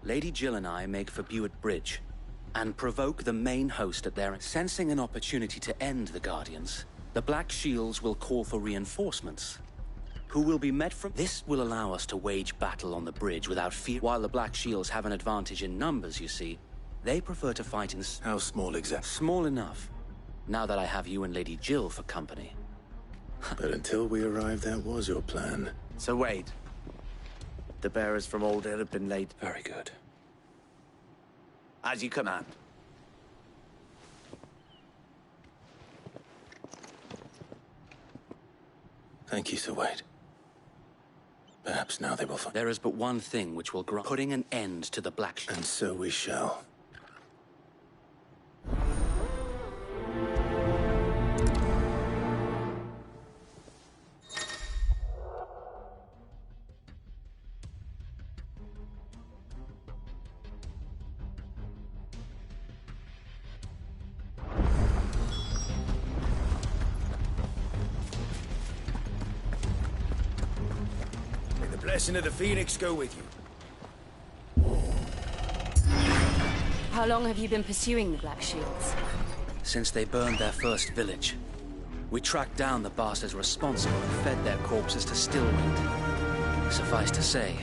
Lady Jill and I make for Buett Bridge and provoke the main host at their... Sensing an opportunity to end the Guardians, the Black Shields will call for reinforcements, who will be met from... This will allow us to wage battle on the bridge without fear. While the Black Shields have an advantage in numbers, you see, they prefer to fight in... How small exactly? Small enough, now that I have you and Lady Jill for company. But until we arrived, that was your plan. So wait. The bearers from Old Hill have been laid. Very good. As you command. Thank you, Sir Wade. Perhaps now they will find... There is but one thing which will grant putting an end to the Black Shield. And so we shall. Blessing of the Phoenix go with you. How long have you been pursuing the Black Shields? Since they burned their first village. We tracked down the bastards responsible and fed their corpses to Stillwind. Suffice to say,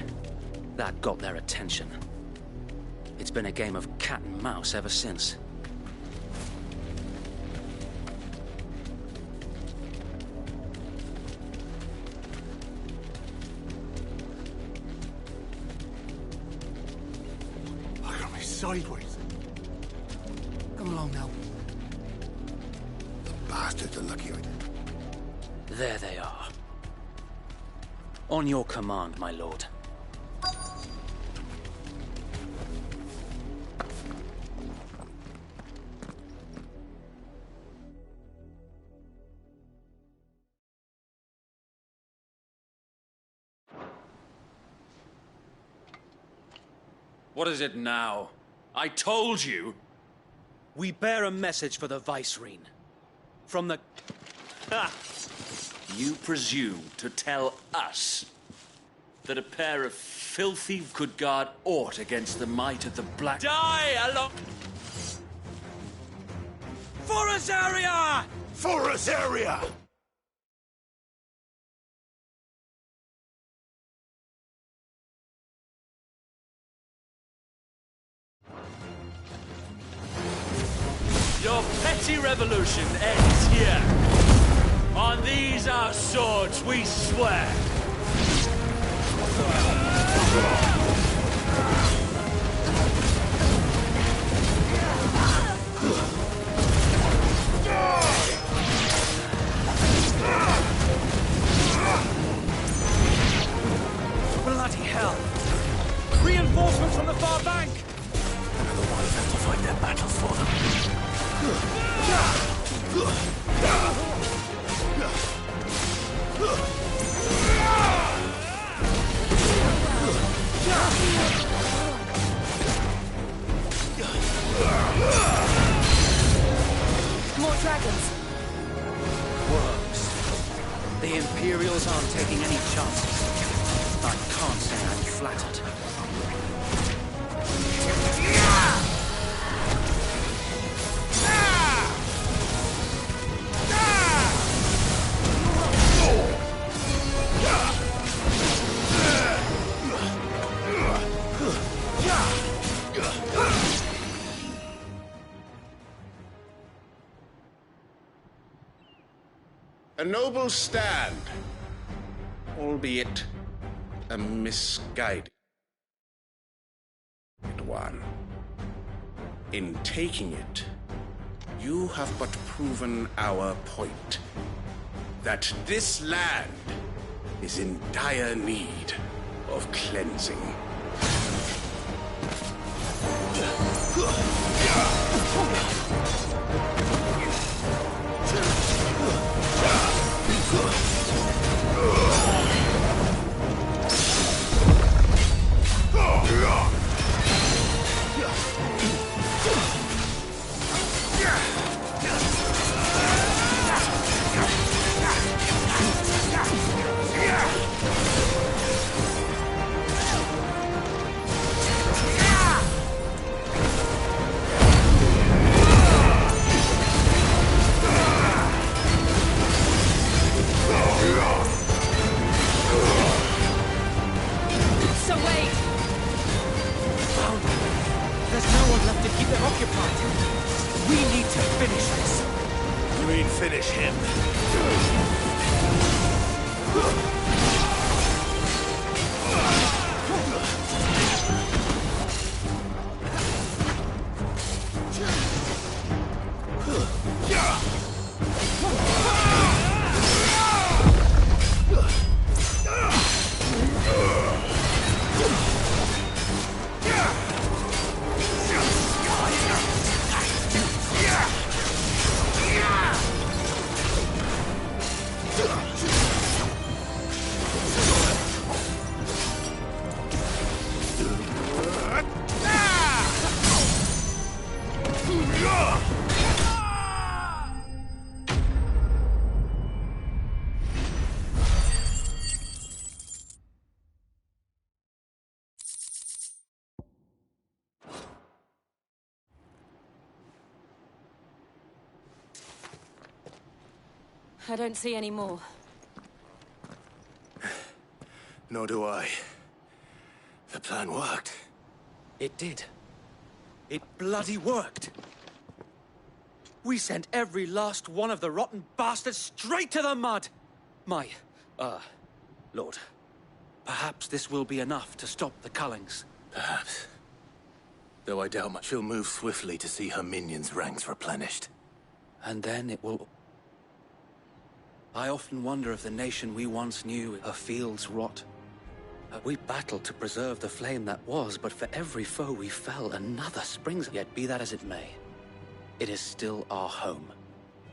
that got their attention. It's been a game of cat and mouse ever since. Sideways. Come along now. The bastards are lucky I did. There they are. On your command, my lord. What is it now? I told you! We bear a message for the Vicereine. From the... Ha! You presume to tell us that a pair of filthy could guard aught against the might of the Black... Die along... For Azaria! For Azaria! Your petty revolution ends here. On these our swords we swear. Bloody hell! Reinforcements from the far bank! Another one have to fight their battles for them. More dragons. Worms. The Imperials aren't taking any chances. I can't say I'm flattered. A noble stand, albeit a misguided one. In taking it, you have but proven our point, that this land is in dire need of cleansing. occupied. We need to finish this. You mean finish him? I don't see any more. Nor do I. The plan worked. It did. It bloody worked. We sent every last one of the rotten bastards straight to the mud! Lord. Perhaps this will be enough to stop the Cullings. Perhaps. Though I doubt much she'll move swiftly to see her minions' ranks replenished. And then it will... I often wonder if the nation we once knew, her fields rot. We battled to preserve the flame that was, but for every foe we fell, another springs. Yet be that as it may, it is still our home,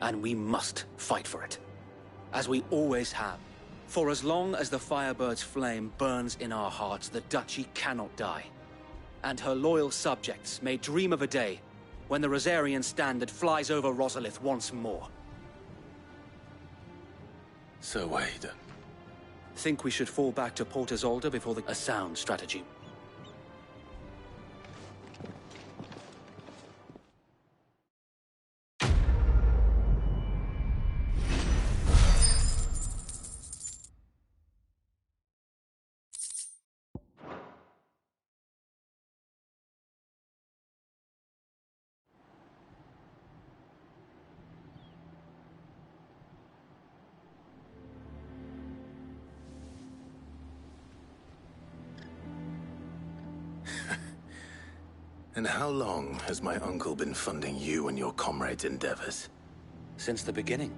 and we must fight for it. As we always have. For as long as the Firebird's flame burns in our hearts, the Duchy cannot die. And her loyal subjects may dream of a day when the Rosarian standard flies over Rosalith once more. So Wade. Think we should fall back to Port Isolde before a sound strategy. And how long has my uncle been funding you and your comrades' endeavors? Since the beginning.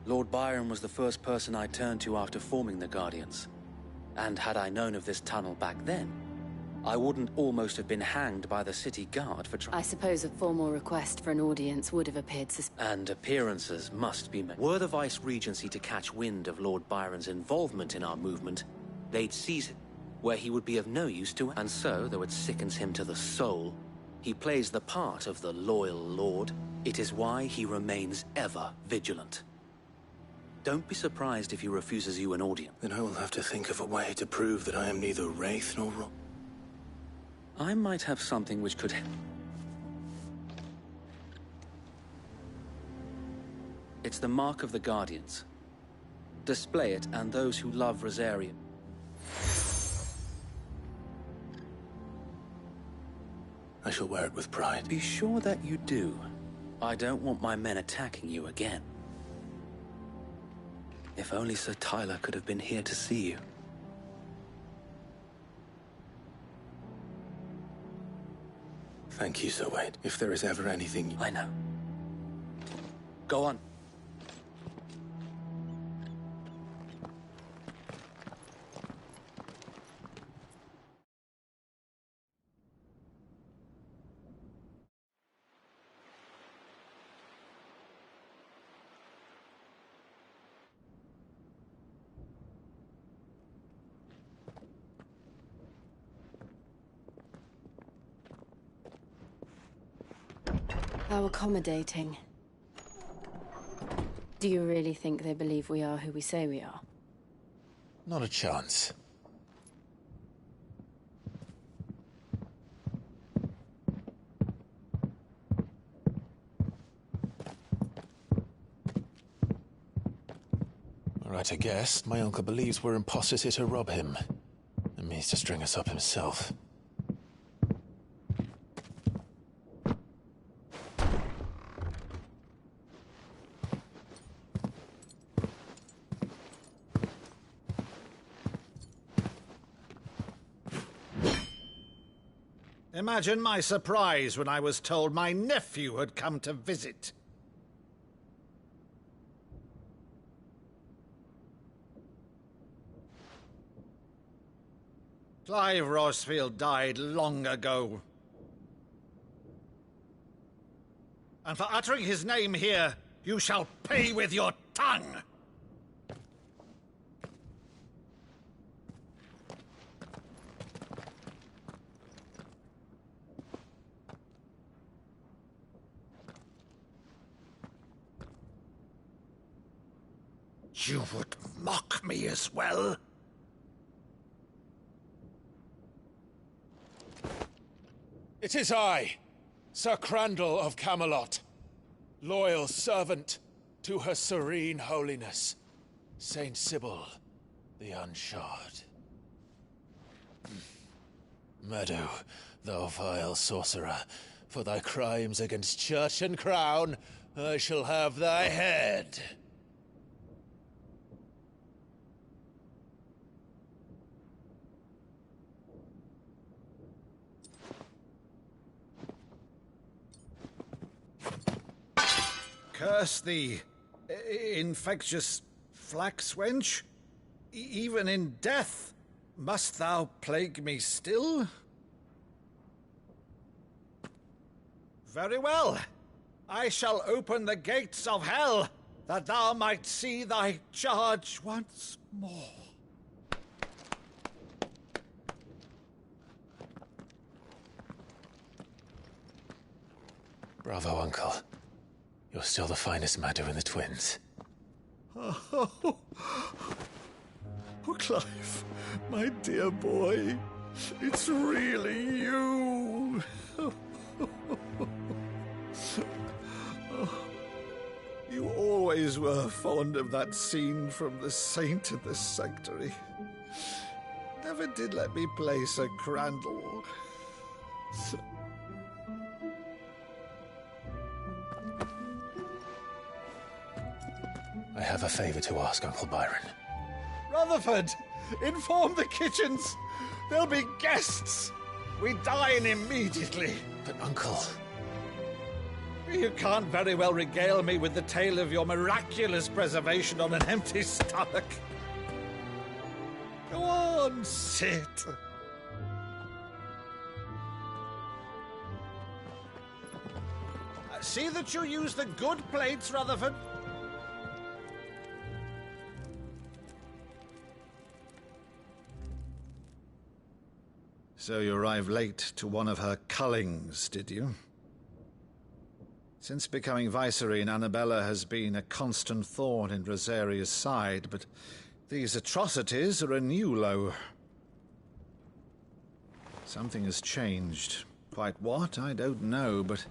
Lord Byron was the first person I turned to after forming the Guardians. And had I known of this tunnel back then, I wouldn't almost have been hanged by the city guard for I suppose a formal request for an audience would have appeared And appearances must be made. Were the Vice-Regency to catch wind of Lord Byron's involvement in our movement, they'd seize it, where he would be of no use to it. And so, though it sickens him to the soul, he plays the part of the loyal lord. It is why he remains ever vigilant. Don't be surprised if he refuses you an audience. Then I will have to think of a way to prove that I am neither Wraith nor I might have something which could... It's the mark of the Guardians. Display it, and those who love Rosaria. I shall wear it with pride. Be sure that you do. I don't want my men attacking you again. If only Sir Tyler could have been here to see you. Thank you, Sir Wade. If there is ever anything... I know. Go on. How accommodating. Do you really think they believe we are who we say we are? Not a chance. Right to guess, my uncle believes we're imposters here to rob him, and means to string us up himself. Imagine my surprise when I was told my nephew had come to visit. Clive Rosfield died long ago. And for uttering his name here, you shall pay with your tongue! You would mock me as well? It is I, Sir Crandall of Camelot, loyal servant to Her Serene Holiness, Saint Sybil the Unshod. Meadow, thou vile sorcerer, for thy crimes against church and crown, I shall have thy head. Curse thee, infectious flax wench. Even in death, must thou plague me still? Very well. I shall open the gates of hell, that thou might see thy charge once more. Bravo, Uncle. You're still the finest Meadow in the twins. Oh, Clive, my dear boy, it's really you. You always were fond of that scene from The Saint of the Sanctuary. Never did let me play Sir Crandall. I have a favor to ask, Uncle Byron. Rutherford, inform the kitchens. There'll be guests. We dine immediately. But, Uncle... You can't very well regale me with the tale of your miraculous preservation on an empty stomach. Go on, sit. See that you use the good plates, Rutherford. So you arrived late to one of her cullings, did you? Since becoming Vicereine, Annabella has been a constant thorn in Rosaria's side, but these atrocities are a new low. Something has changed. Quite what, I don't know, but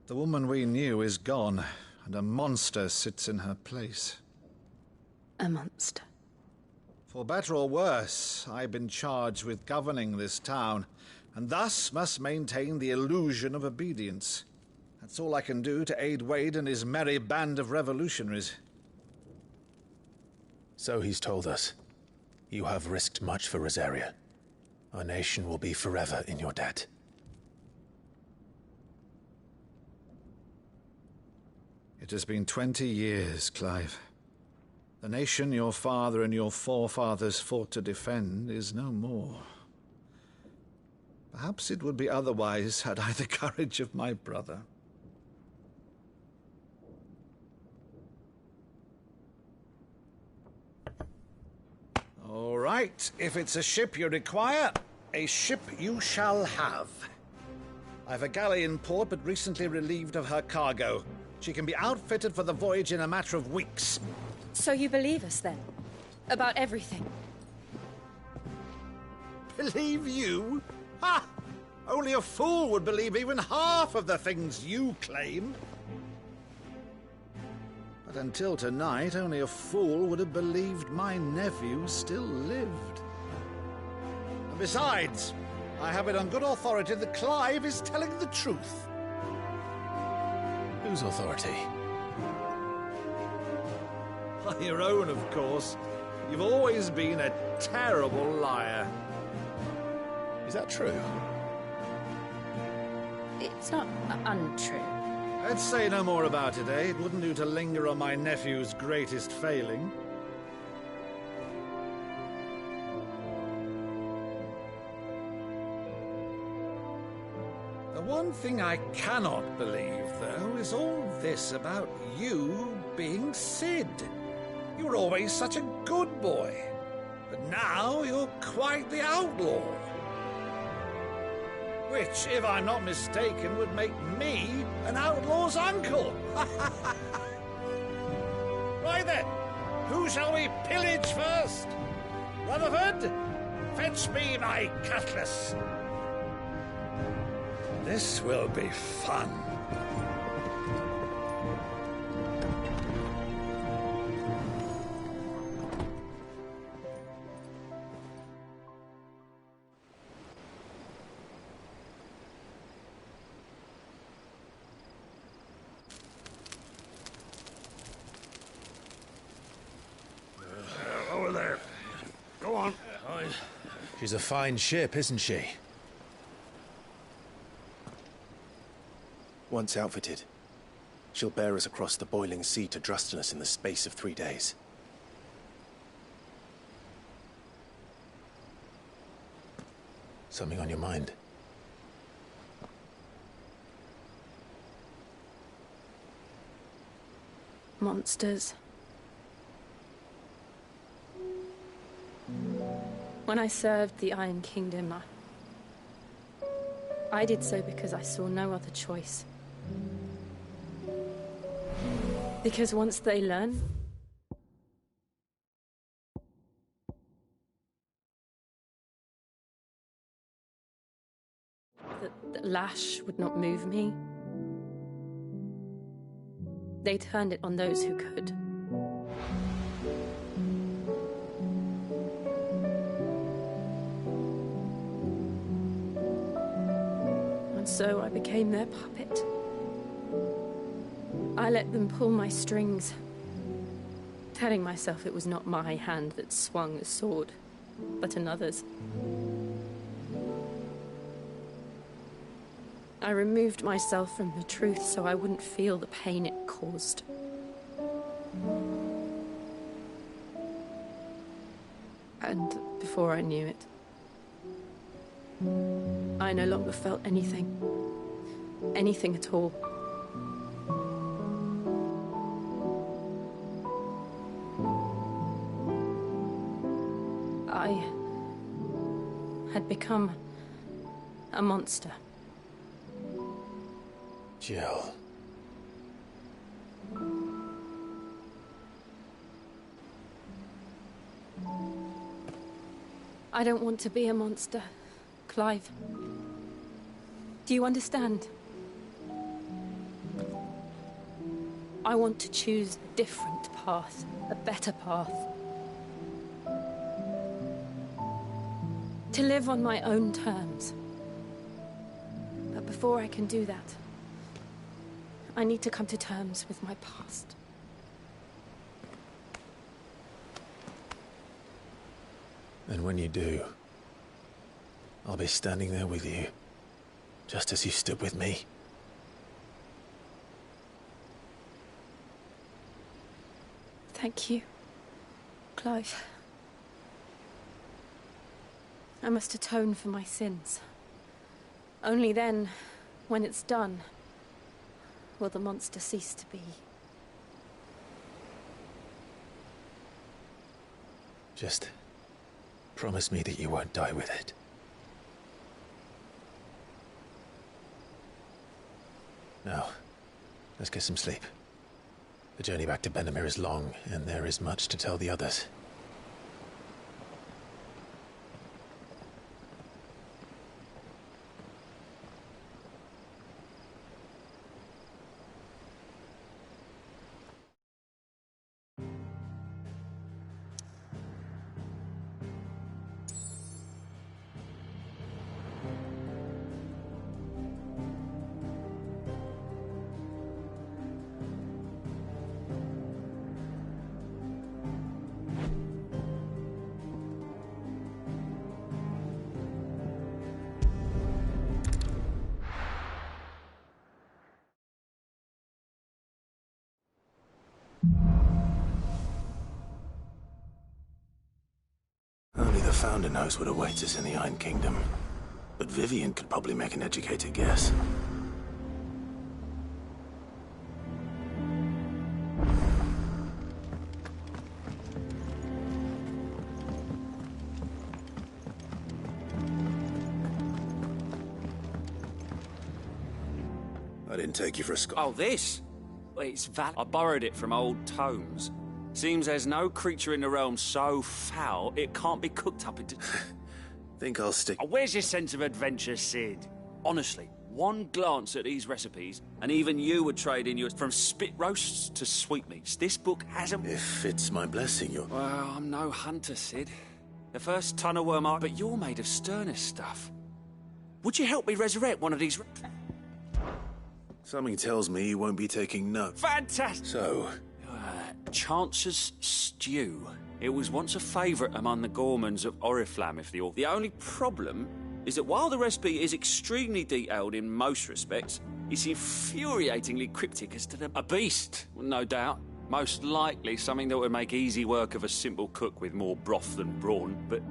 the woman we knew is gone, and a monster sits in her place. A monster. For better or worse, I've been charged with governing this town, and thus must maintain the illusion of obedience. That's all I can do to aid Wade and his merry band of revolutionaries. So he's told us. You have risked much for Rosaria. Our nation will be forever in your debt. It has been 20 years, Clive. The nation your father and your forefathers fought to defend is no more. Perhaps it would be otherwise had I the courage of my brother. All right, if it's a ship you require, a ship you shall have. I've a galley in port, but recently relieved of her cargo. She can be outfitted for the voyage in a matter of weeks. So you believe us, then? About everything? Believe you? Ha! Only a fool would believe even half of the things you claim. But until tonight, only a fool would have believed my nephew still lived. And besides, I have it on good authority that Clive is telling the truth. Whose authority? Your own, of course. You've always been a terrible liar. Is that true? It's not untrue. Let's say no more about it, eh? It wouldn't do to linger on my nephew's greatest failing. The one thing I cannot believe, though, is all this about you being Cid. You were always such a good boy, but now you're quite the outlaw. Which, if I'm not mistaken, would make me an outlaw's uncle. Right then, who shall we pillage first? Rutherford, fetch me my cutlass. This will be fun. Over there. Go on. She's a fine ship, isn't she? Once outfitted, she'll bear us across the boiling sea to Drustenus in the space of 3 days. Something on your mind? Monsters. When I served the Iron Kingdom, I did so because I saw no other choice. Because once they learn, that the lash would not move me, they turned it on those who could. And so I became their puppet. I let them pull my strings, telling myself it was not my hand that swung the sword, but another's. I removed myself from the truth so I wouldn't feel the pain it caused. And before I knew it, I no longer felt anything. Anything at all. I had become a monster. Jill. I don't want to be a monster, Clive. Do you understand? I want to choose a different path, a better path. To live on my own terms. But before I can do that, I need to come to terms with my past. And when you do, I'll be standing there with you, just as you stood with me. Thank you, Clive. I must atone for my sins. Only then, when it's done, will the monster cease to be. Just promise me that you won't die with it. Now, let's get some sleep. The journey back to Benamir is long, and there is much to tell the others. founder knows what awaits us in the Iron Kingdom. But Vivian could probably make an educated guess. I didn't take you for a Oh, this? It's I borrowed it from old tomes. Seems there's no creature in the realm so foul it can't be cooked up into... Think I'll stick... Oh, where's your sense of adventure, Sid? Honestly, one glance at these recipes, and even you would trade in yours from spit roasts to sweetmeats. This book hasn't... If it's my blessing, you're... Well, I'm no hunter, Sid. The first ton of worm art, but you're made of sterner stuff. Would you help me resurrect one of these... Something tells me you won't be taking no. Fantastic! So... Chance's Stew. It was once a favourite among the Gormans of Oriflamme, if the... The only problem is that while the recipe is extremely detailed in most respects, it's infuriatingly cryptic as to the... A beast, no doubt. Most likely something that would make easy work of a simple cook with more broth than brawn, but...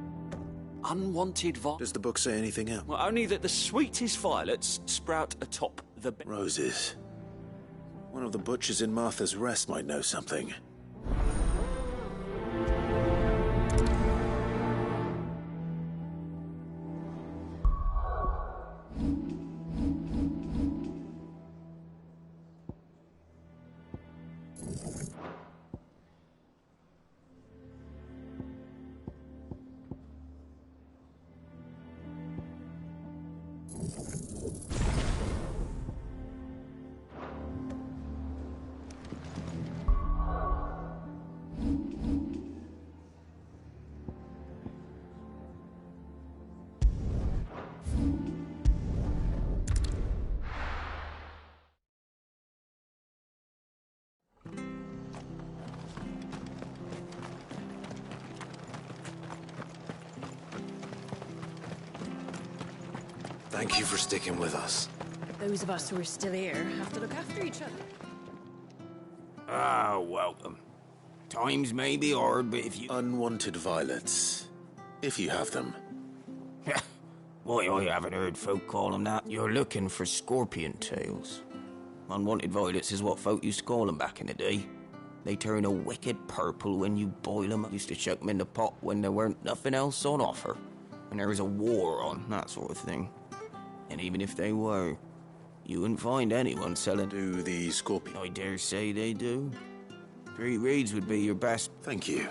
Unwanted Does the book say anything else? Well, only that the sweetest violets sprout atop the... Roses. One of the butchers in Martha's Rest might know something. Thank you for sticking with us. Those of us who are still here have to look after each other. Ah, welcome. Times may be hard, but if you... Unwanted violets. If you have them. Why, I haven't heard folk call them that. You're looking for scorpion tails. Unwanted violets is what folk used to call them back in the day. They turn a wicked purple when you boil them. Used to chuck them in the pot when there weren't nothing else on offer. When there was a war on, that sort of thing. And even if they were, you wouldn't find anyone selling... Do the scorpion... I dare say they do. 3 reeds would be your best... Thank you.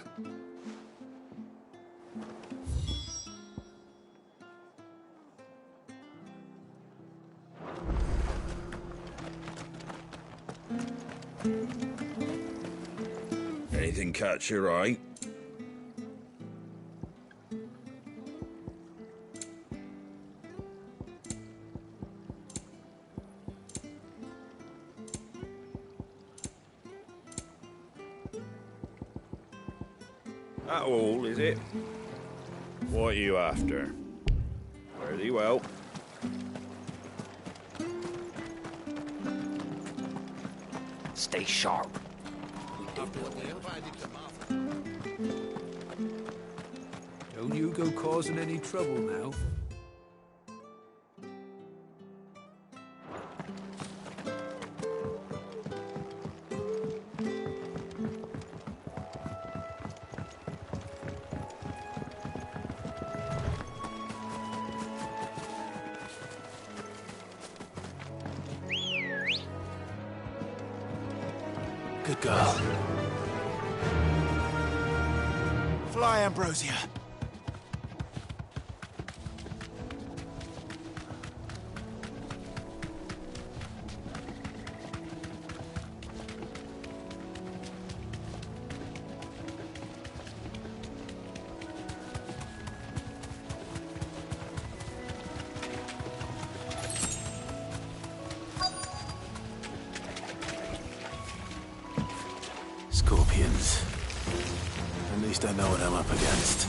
Anything catch your eye? That all, is it? What are you after? Fare thee well. Stay sharp. Don't you go causing any trouble now. Good girl. Fly, Ambrosia. Scorpions. At least I know what I'm up against.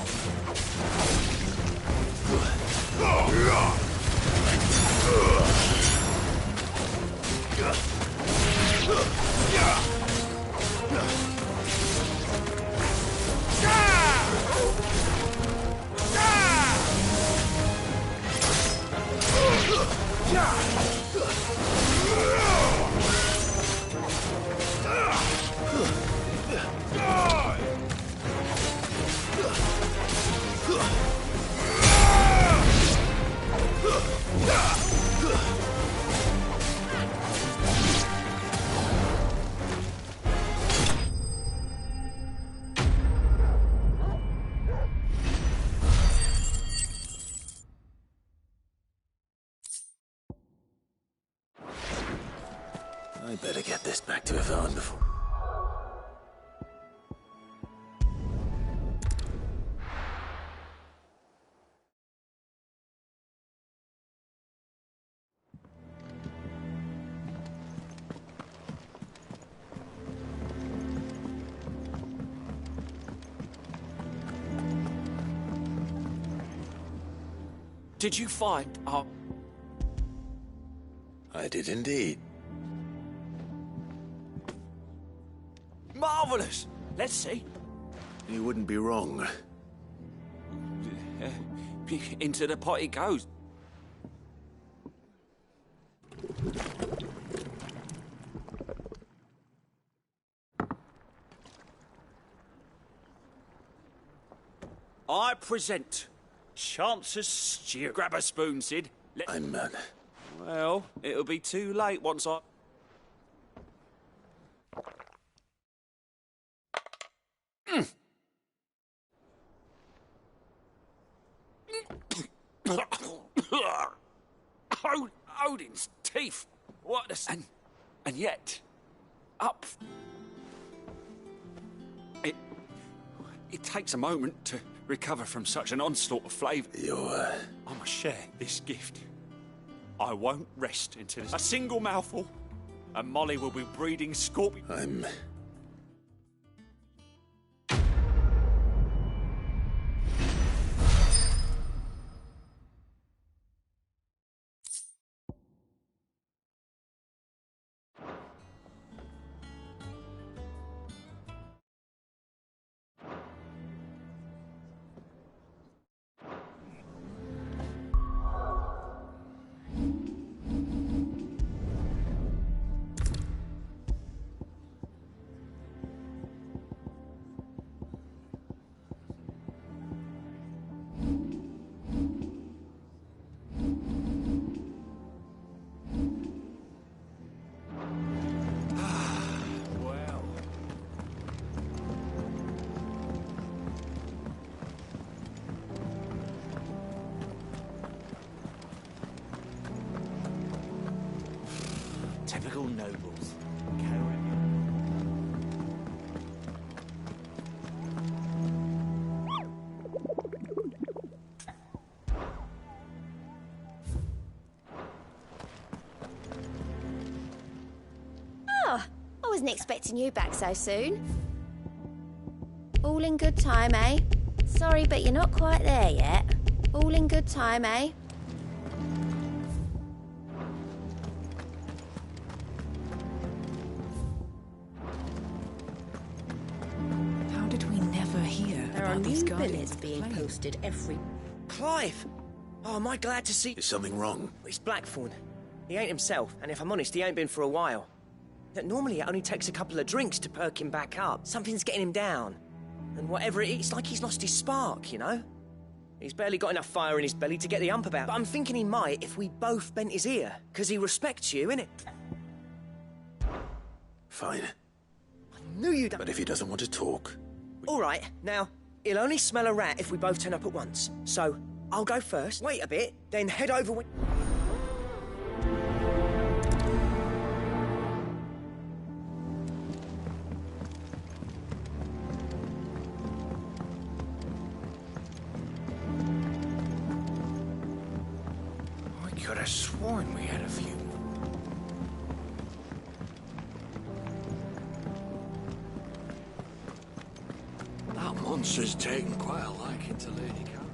I better get this back to Yvonne before... Did you find our... I did indeed. Marvellous! Let's see. You wouldn't be wrong. Into the pot it goes. I present Chance's stew. Grab a spoon, Sid. I'm... Well, it'll be too late once I... Odin's teeth. What a... And yet... Up... It takes a moment to recover from such an onslaught of flavour. I must share this gift. I won't rest until it's a single mouthful, and Molly will be breeding scorpions. I'm... Typical nobles. Oh, I wasn't expecting you back so soon. All in good time, eh? Sorry, but you're not quite there yet. All in good time, eh? New billets being posted every... Clive! Oh, am I glad to see... Is something wrong? It's Blackthorn. He ain't himself, and if I'm honest, he ain't been for a while. Normally, it only takes a couple of drinks to perk him back up. Something's getting him down. And whatever it is, it's like he's lost his spark, you know? He's barely got enough fire in his belly to get the ump about. But I'm thinking he might if we both bent his ear. Because he respects you, innit? Fine. I knew you'd... But if he doesn't want to talk... All right, now... He'll only smell a rat if we both turn up at once. So, I'll go first, wait a bit, then head over when... I could have sworn we had a few. That monster's taken quite a liking to Lady Karen.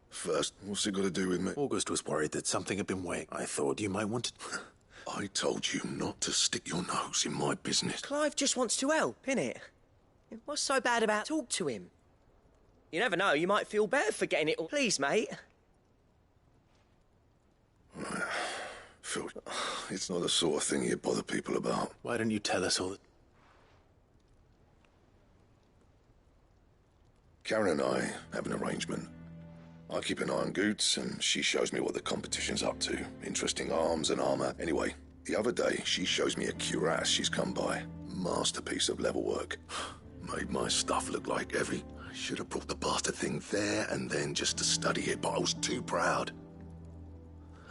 First, what's it got to do with me? August was worried that something had been weighing. I thought you might want to... I told you not to stick your nose in my business. Clive just wants to help, innit? What's so bad about talk to him? You never know, you might feel better for getting it all. Please, mate. Phil, it's not the sort of thing you bother people about. Why don't you tell us all? Karen and I have an arrangement. I keep an eye on Goots, and she shows me what the competition's up to. Interesting arms and armor. Anyway, the other day, she shows me a cuirass she's come by. Masterpiece of level work. Made my stuff look like heavy. I should have brought the bastard thing there and then just to study it, but I was too proud.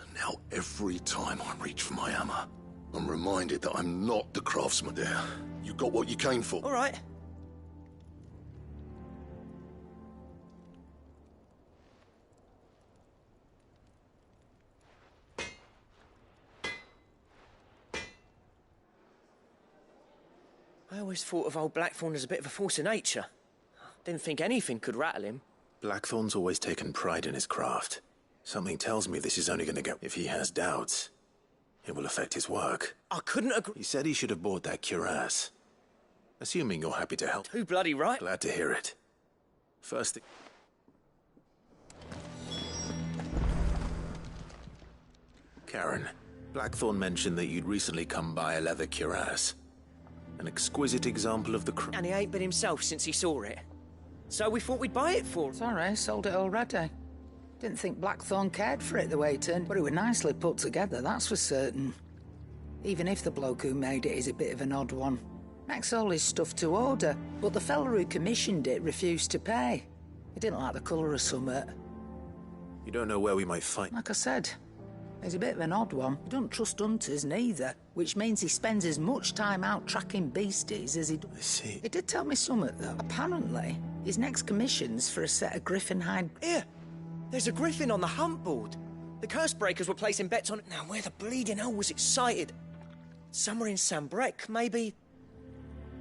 And now every time I reach for my hammer, I'm reminded that I'm not the craftsman there. You got what you came for. All right. I always thought of old Blackthorn as a bit of a force of nature. Didn't think anything could rattle him. Blackthorn's always taken pride in his craft. Something tells me this is only going to go. If he has doubts, it will affect his work. I couldn't agree. He said he should have bought that cuirass. Assuming you're happy to help. Too bloody right. Glad to hear it. First thing... Karen, Blackthorn mentioned that you'd recently come by a leather cuirass. An exquisite example of the And he ain't been himself since he saw it. So we thought we'd buy it for him. Sorry, sold it already. Didn't think Blackthorn cared for it the way it turned, but it was nicely put together, that's for certain. Even if the bloke who made it is a bit of an odd one. Makes all his stuff to order, but the fella who commissioned it refused to pay. He didn't like the colour of summit. You don't know where we might find... Like I said, he's a bit of an odd one. He don't trust hunters neither, which means he spends as much time out tracking beasties as he does. I see. He did tell me something, though. Apparently, his next commission's for a set of griffin hide... Here, there's a griffin on the hunt board. The curse breakers were placing bets on it. Now, where the bleeding hell was it sighted? Somewhere in Sambrec, maybe...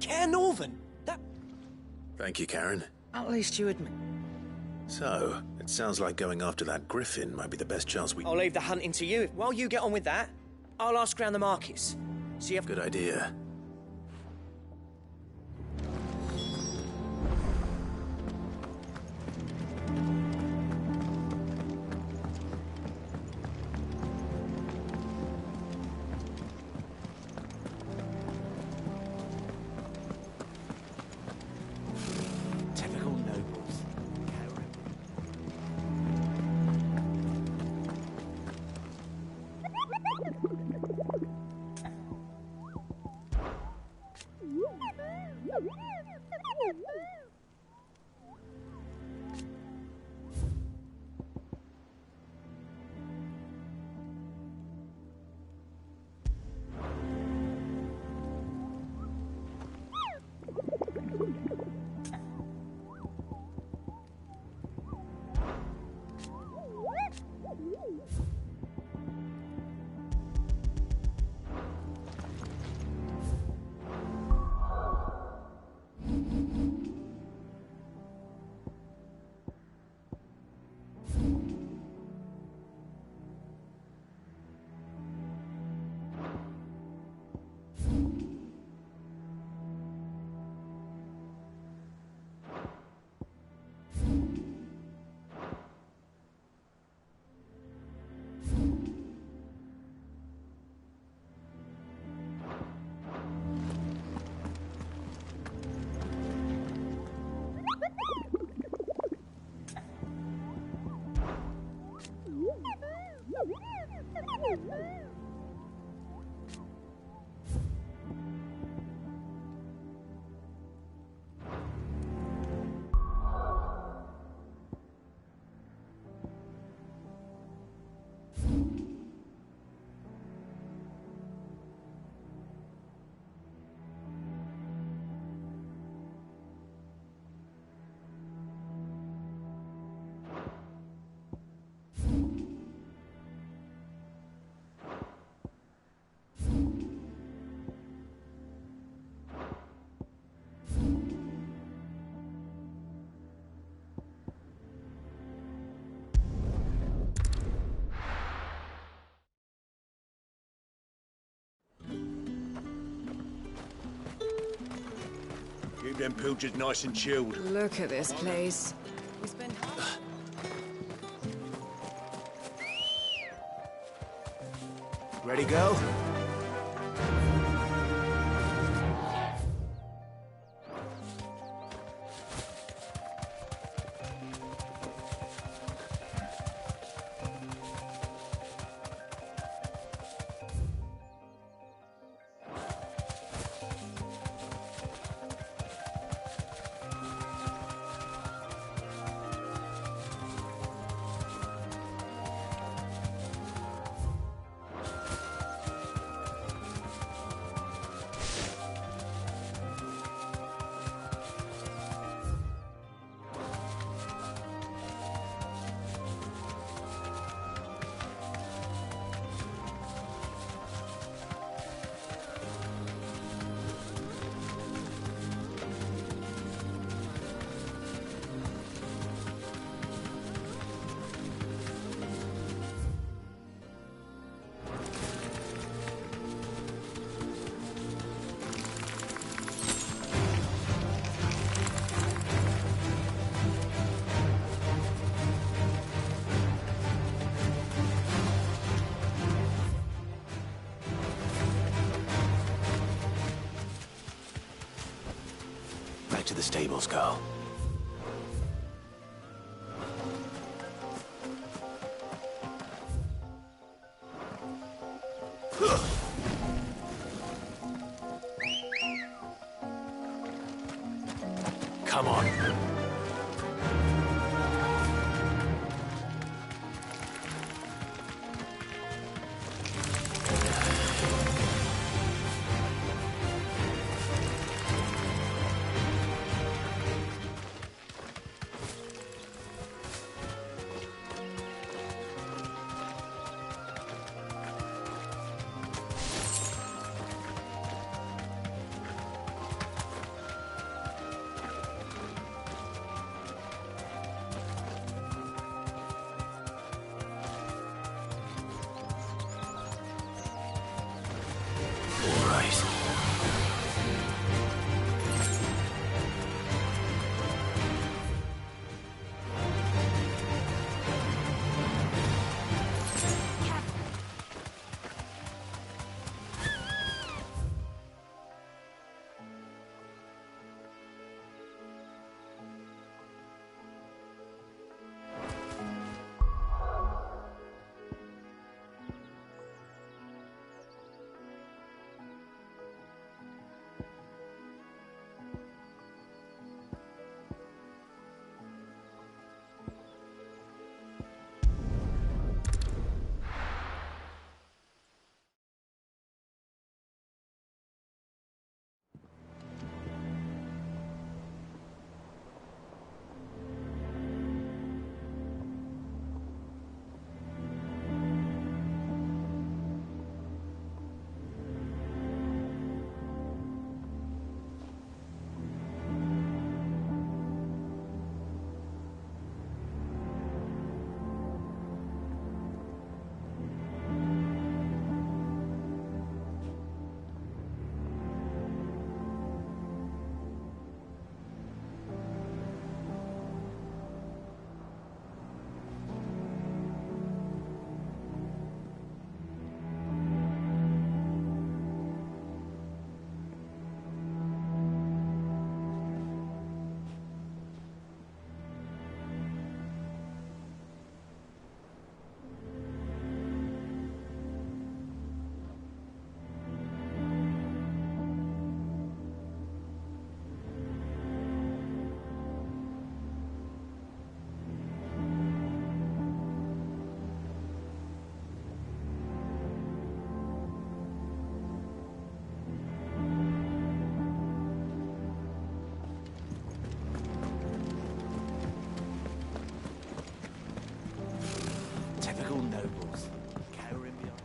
Care Northern? That... Thank you, Karen. At least you admit... So, it sounds like going after that griffin might be the best chance we... I'll leave the hunting to you. While you get on with that, I'll ask around the markets. See if... Good idea. Typical nobles. Keep them pilchers nice and chilled. Look at this place. We spend Ready, girl? Back to the stables, girl. Come on. Typical nobles. Cowering behind.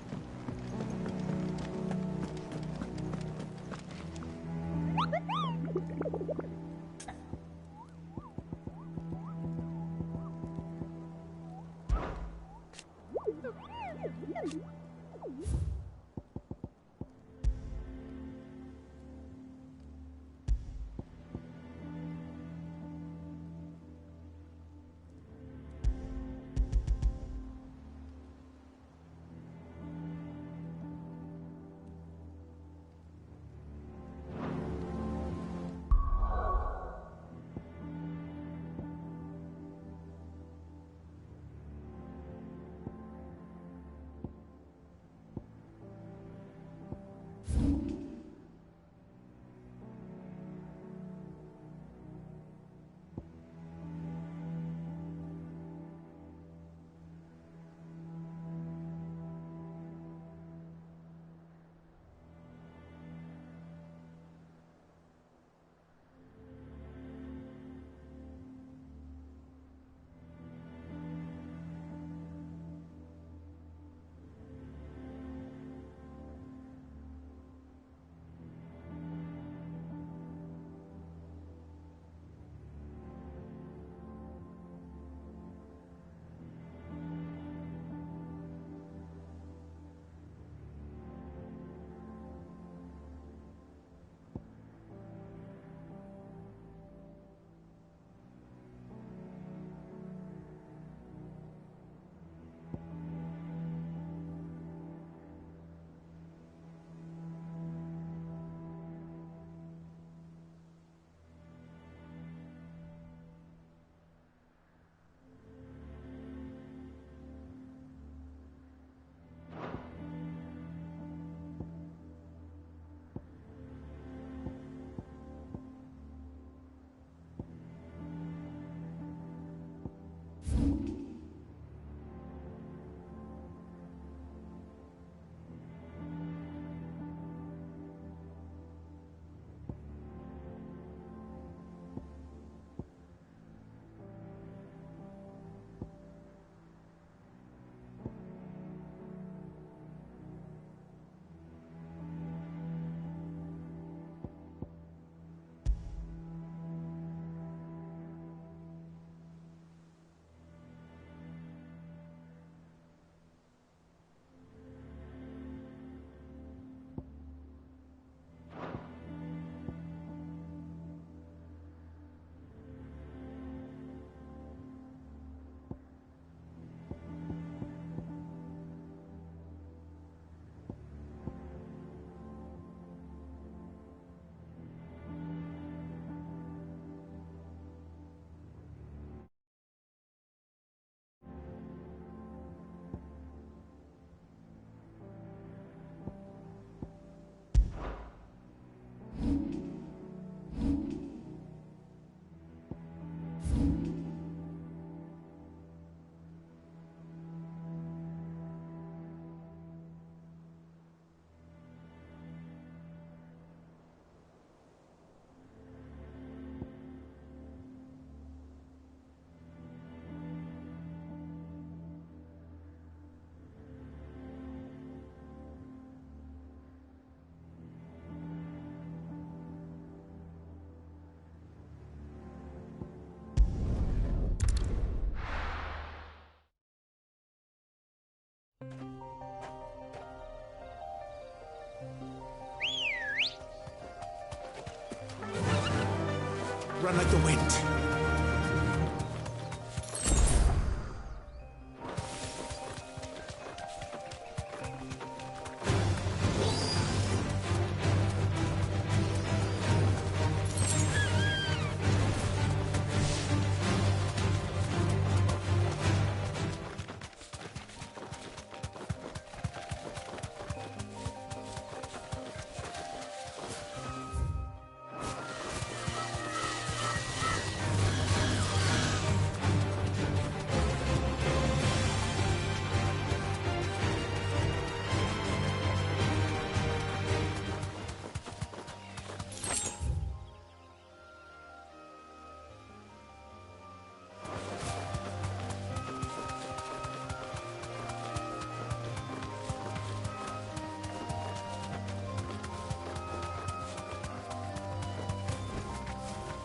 Run like the wind.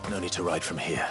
No need to ride from here.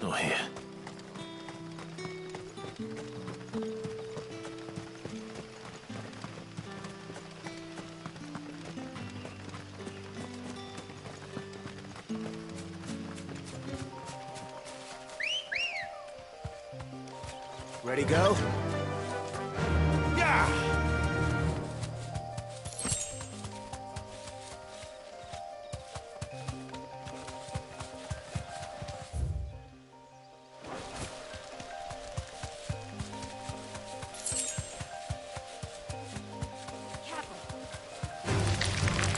Not here. Ready, go? Yeah!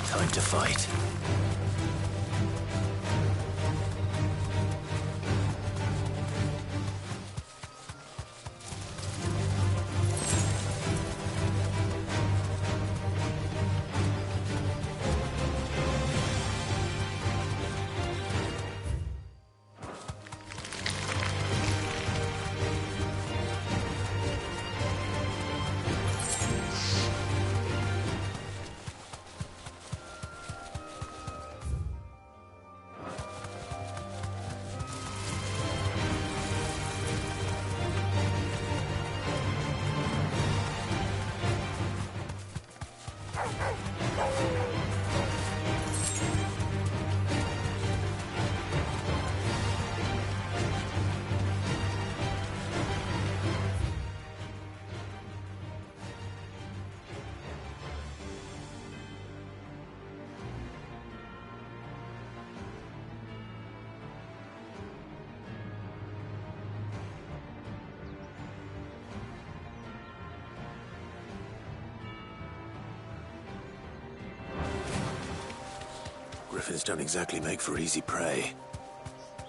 Time to fight. Griffins don't exactly make for easy prey.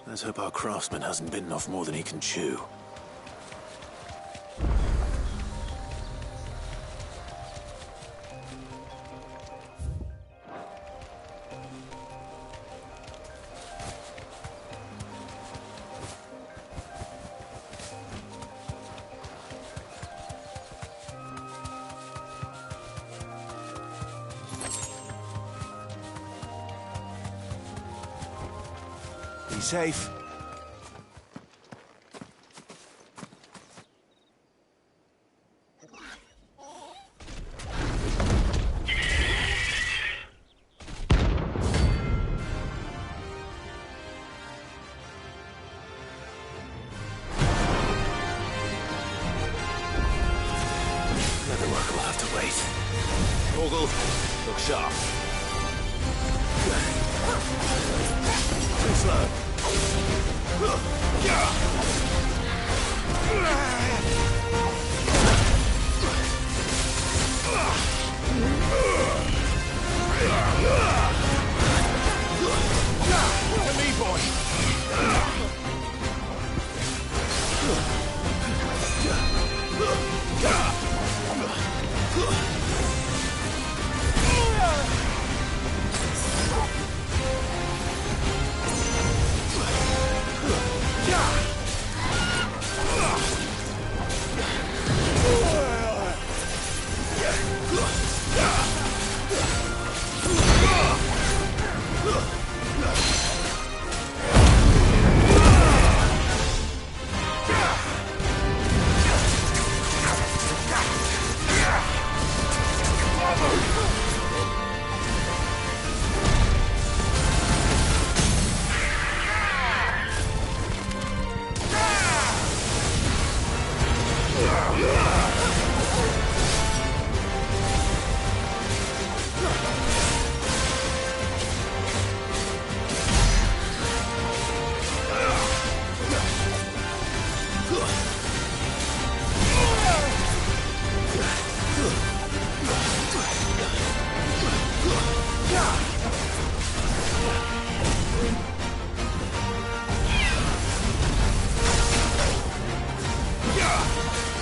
Let's hope our craftsman hasn't bitten off more than he can chew. Be safe. Leather work will have to wait. Morgul, look sharp. Too slow. To me, boy.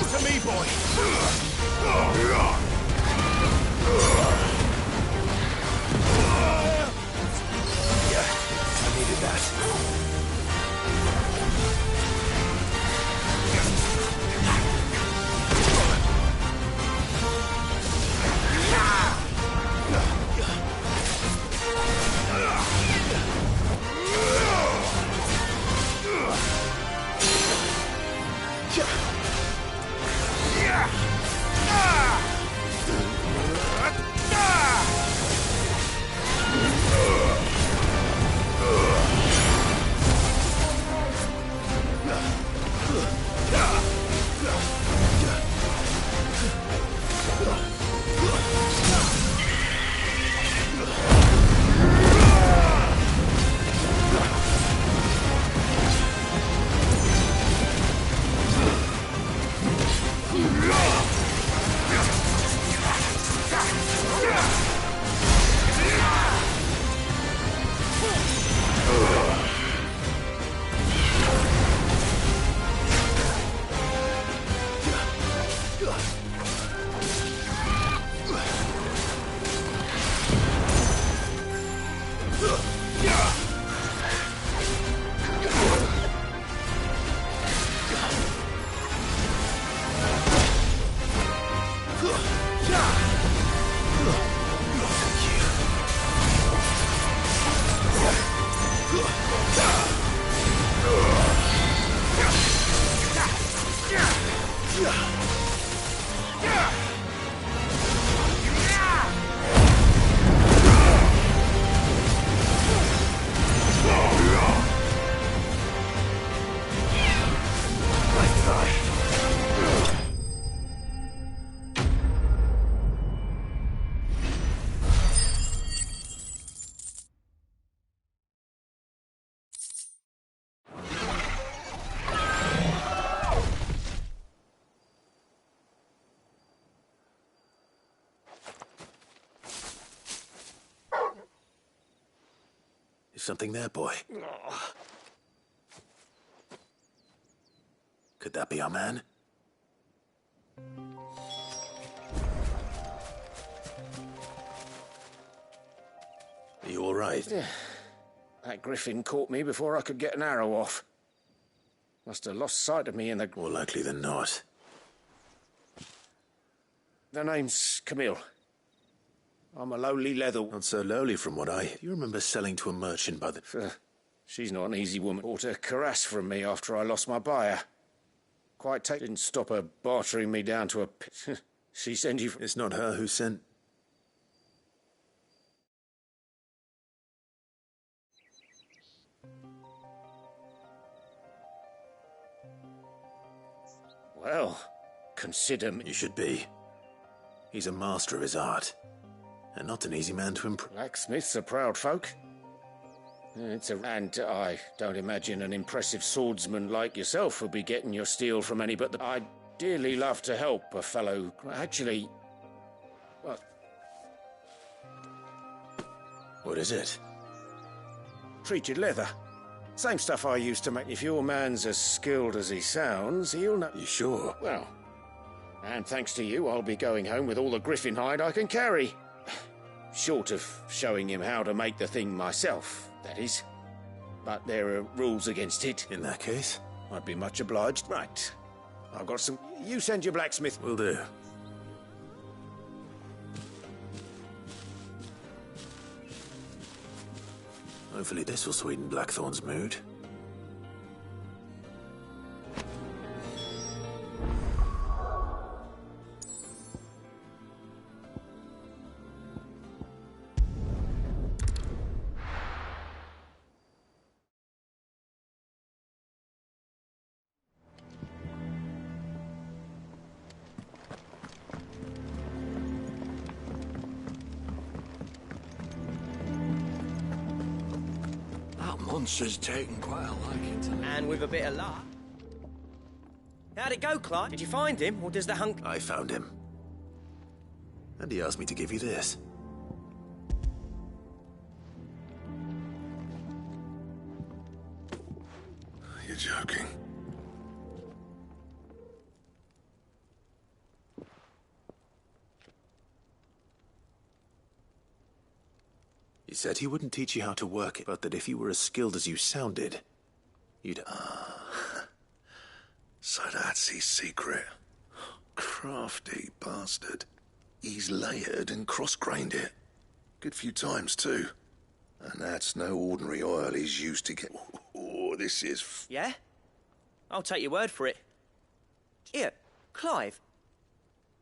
To me, boy. Something there, boy. Could that be our man? Are you all right? That griffin caught me before I could get an arrow off. Must have lost sight of me in the... More likely than not. The name's Camille. I'm a lowly leather... Not so lowly from what I... Do you remember selling to a merchant by the... She's not an easy woman. Bought a cuirass from me after I lost my buyer. Didn't stop her bartering me down to a... She sent you... It's not her who sent... Well, consider me... You should be. He's a master of his art. And not an easy man to impress. Blacksmiths are proud folk. And I don't imagine an impressive swordsman like yourself would be getting your steel from any but the... I'd dearly love to help a fellow... Actually... Well... What is it? Treated leather. Same stuff I used to make. If your man's as skilled as he sounds, he'll know... You sure? Well... And thanks to you, I'll be going home with all the griffin hide I can carry. Short of showing him how to make the thing myself, that is. But there are rules against it. In that case? I'd be much obliged. Right. I've got some... You send your blacksmith. Will do. Hopefully this will sweeten Blackthorn's mood. Monster's taken quite a liking to me. And with a bit of luck. How'd it go, Clark? Did you find him, or does the hunk... I found him. And he asked me to give you this. You're joking. He said he wouldn't teach you how to work it, but that if you were as skilled as you sounded, you'd... So that's his secret. Crafty bastard. He's layered and cross-grained it. Good few times, too. And that's no ordinary oil he's used to get... Oh, this is... Yeah? I'll take your word for it. Here, Clive.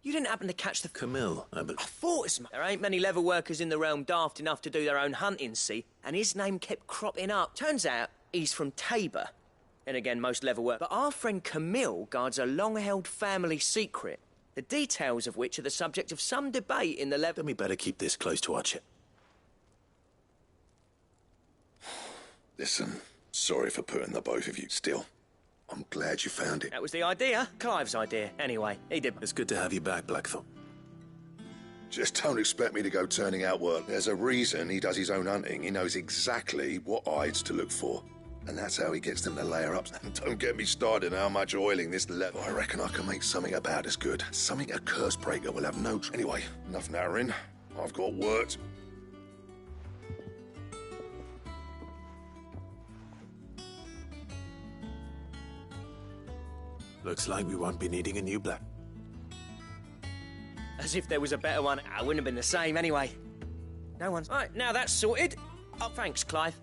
You didn't happen to catch the... Camille, I thought as much. There ain't many leather workers in the realm daft enough to do their own hunting, see? And his name kept cropping up. Turns out, he's from Tabor. And again, most leather work. But our friend Camille guards a long-held family secret, the details of which are the subject of some debate in the leather... Then we better keep this close to our chest. Listen, sorry for putting the both of you still. I'm glad you found it. That was the idea. Clive's idea. Anyway, he did... It's good to have you back, Blackthorn. Just don't expect me to go turning out work. There's a reason he does his own hunting. He knows exactly what hides to look for. And that's how he gets them to layer up. And don't get me started on how much oiling this leather. I reckon I can make something about as good. Something a curse breaker will have no... Anyway, enough narrowing. I've got work. Looks like we won't be needing a new black. As if there was a better one. I wouldn't have been the same anyway. No one's... Right, now that's sorted. Oh, thanks, Clive.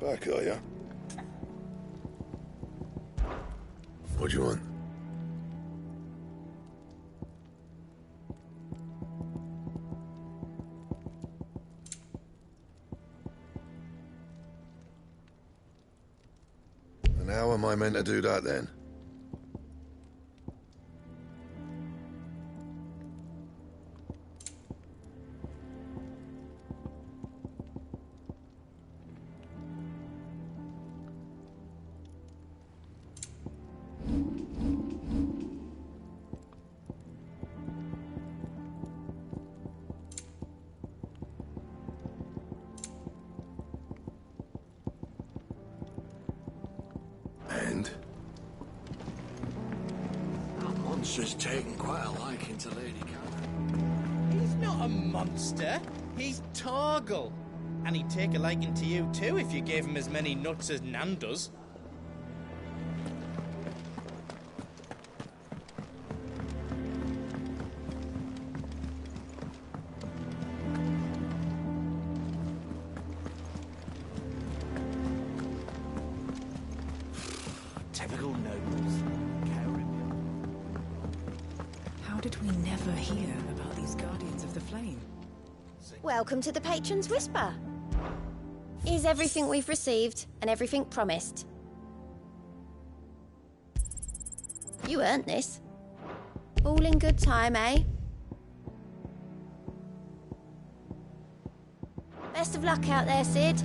Back, are ya? What do you want? how am I meant to do that then? And? That monster's taken quite a liking to Lady Catherine. He's not a monster. He's Torgal. And he'd take a liking to you too if you gave him as many nuts as Nan does. Typical nobles. How did we never hear about these Guardians of the Flame? Welcome to the Patron's Whisper. Here's everything we've received and everything promised. You earned this. All in good time, eh? Best of luck out there, Sid.